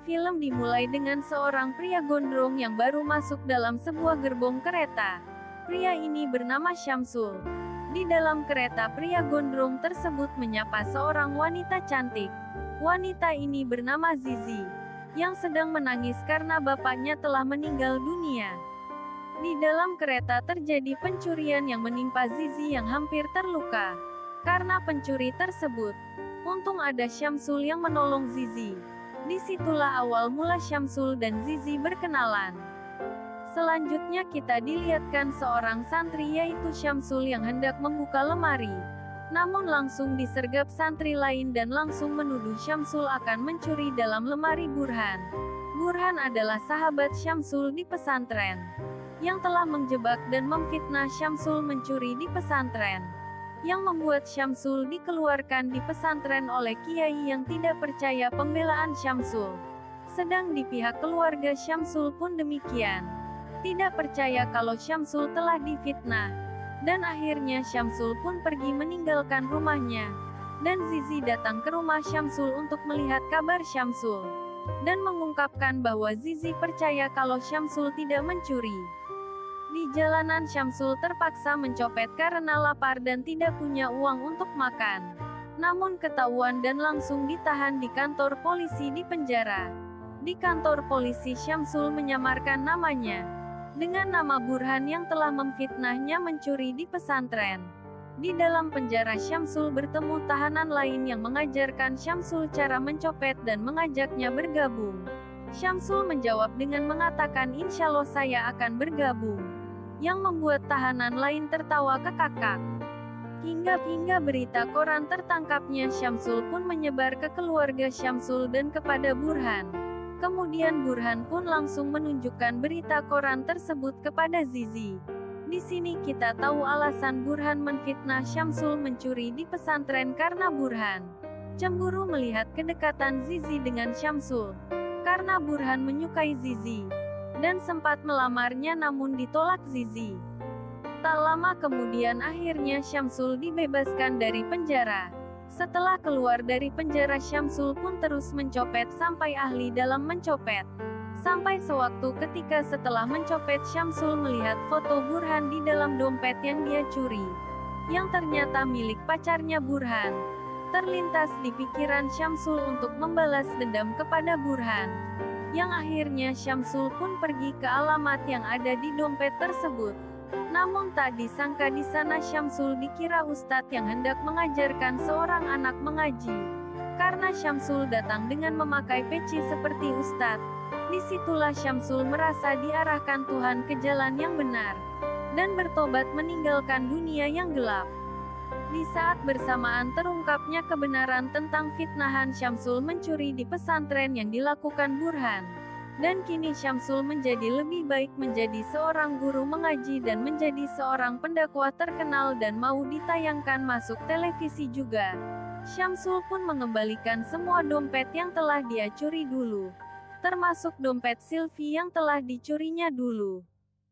Film dimulai dengan seorang pria gondrong yang baru masuk dalam sebuah gerbong kereta. Pria ini bernama Syamsul. Di dalam kereta, pria gondrong tersebut menyapa seorang wanita cantik. Wanita ini bernama Zizi, yang sedang menangis karena bapaknya telah meninggal dunia. Di dalam kereta terjadi pencurian yang menimpa Zizi yang hampir terluka karena pencuri tersebut. Untung ada Syamsul yang menolong Zizi. Disitulah awal mula Syamsul dan Zizi berkenalan. Selanjutnya kita dilihatkan seorang santri yaitu Syamsul yang hendak membuka lemari. Namun langsung disergap santri lain dan langsung menuduh Syamsul akan mencuri dalam lemari Burhan. Burhan adalah sahabat Syamsul di pesantren, yang telah menjebak dan memfitnah Syamsul mencuri di pesantren, yang membuat Syamsul dikeluarkan di pesantren oleh kiai yang tidak percaya pembelaan Syamsul. Sedang di pihak keluarga Syamsul pun demikian, tidak percaya kalau Syamsul telah difitnah. Dan akhirnya Syamsul pun pergi meninggalkan rumahnya. Dan Zizi datang ke rumah Syamsul untuk melihat kabar Syamsul, dan mengungkapkan bahwa Zizi percaya kalau Syamsul tidak mencuri. Di jalanan Syamsul terpaksa mencopet karena lapar dan tidak punya uang untuk makan. Namun ketahuan dan langsung ditahan di kantor polisi di penjara. Di kantor polisi Syamsul menyamarkan namanya dengan nama Burhan yang telah memfitnahnya mencuri di pesantren. Di dalam penjara Syamsul bertemu tahanan lain yang mengajarkan Syamsul cara mencopet dan mengajaknya bergabung. Syamsul menjawab dengan mengatakan insyaallah saya akan bergabung, yang membuat tahanan lain tertawa kekakak. Hingga berita koran tertangkapnya Syamsul pun menyebar ke keluarga Syamsul dan kepada Burhan. Kemudian Burhan pun langsung menunjukkan berita koran tersebut kepada Zizi. Di sini kita tahu alasan Burhan menfitnah Syamsul mencuri di pesantren karena Burhan cemburu melihat kedekatan Zizi dengan Syamsul. Karena Burhan menyukai Zizi dan sempat melamarnya namun ditolak Zizi. Tak lama kemudian akhirnya Syamsul dibebaskan dari penjara. Setelah keluar dari penjara Syamsul pun terus mencopet sampai ahli dalam mencopet. Sampai sewaktu ketika setelah mencopet Syamsul melihat foto Burhan di dalam dompet yang dia curi, yang ternyata milik pacarnya Burhan. Terlintas di pikiran Syamsul untuk membalas dendam kepada Burhan, yang akhirnya Syamsul pun pergi ke alamat yang ada di dompet tersebut. Namun tak disangka di sana Syamsul dikira ustadz yang hendak mengajarkan seorang anak mengaji. Karena Syamsul datang dengan memakai peci seperti ustadz, disitulah Syamsul merasa diarahkan Tuhan ke jalan yang benar, dan bertobat meninggalkan dunia yang gelap. Di saat bersamaan terungkapnya kebenaran tentang fitnahan Syamsul mencuri di pesantren yang dilakukan Burhan. Dan kini Syamsul menjadi lebih baik menjadi seorang guru mengaji dan menjadi seorang pendakwah terkenal dan mau ditayangkan masuk televisi juga. Syamsul pun mengembalikan semua dompet yang telah dia curi dulu, termasuk dompet Silvi yang telah dicurinya dulu,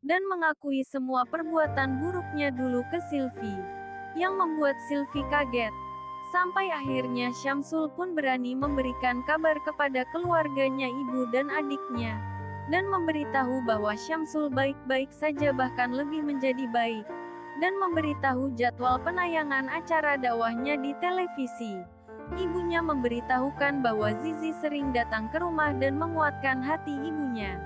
dan mengakui semua perbuatan buruknya dulu ke Silvi, yang membuat Silvi kaget. Sampai akhirnya Syamsul pun berani memberikan kabar kepada keluarganya ibu dan adiknya, dan memberitahu bahwa Syamsul baik-baik saja bahkan lebih menjadi baik, dan memberitahu jadwal penayangan acara dakwahnya di televisi. Ibunya memberitahukan bahwa Zizi sering datang ke rumah dan menguatkan hati ibunya.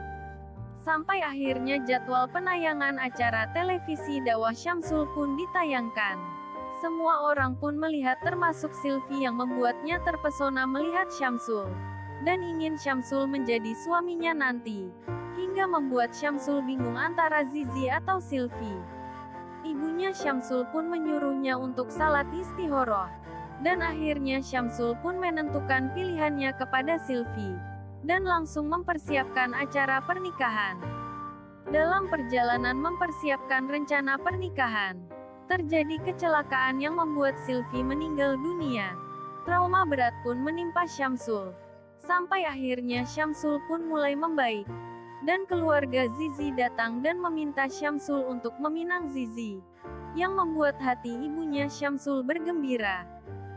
Sampai akhirnya jadwal penayangan acara televisi dakwah Syamsul pun ditayangkan. Semua orang pun melihat termasuk Silvi yang membuatnya terpesona melihat Syamsul, dan ingin Syamsul menjadi suaminya nanti, hingga membuat Syamsul bingung antara Zizi atau Silvi. Ibunya Syamsul pun menyuruhnya untuk salat istikharah, dan akhirnya Syamsul pun menentukan pilihannya kepada Silvi, dan langsung mempersiapkan acara pernikahan. Dalam perjalanan mempersiapkan rencana pernikahan, terjadi kecelakaan yang membuat Silvi meninggal dunia. Trauma berat pun menimpa Syamsul. Sampai akhirnya Syamsul pun mulai membaik. Dan keluarga Zizi datang dan meminta Syamsul untuk meminang Zizi, yang membuat hati ibunya Syamsul bergembira.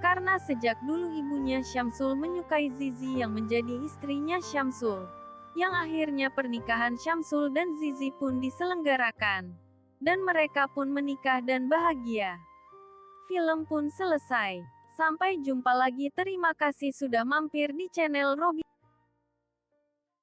Karena sejak dulu ibunya Syamsul menyukai Zizi yang menjadi istrinya Syamsul. Yang akhirnya pernikahan Syamsul dan Zizi pun diselenggarakan. Dan mereka pun menikah dan bahagia. Film pun selesai. Sampai jumpa lagi, terima kasih sudah mampir di channel Robby.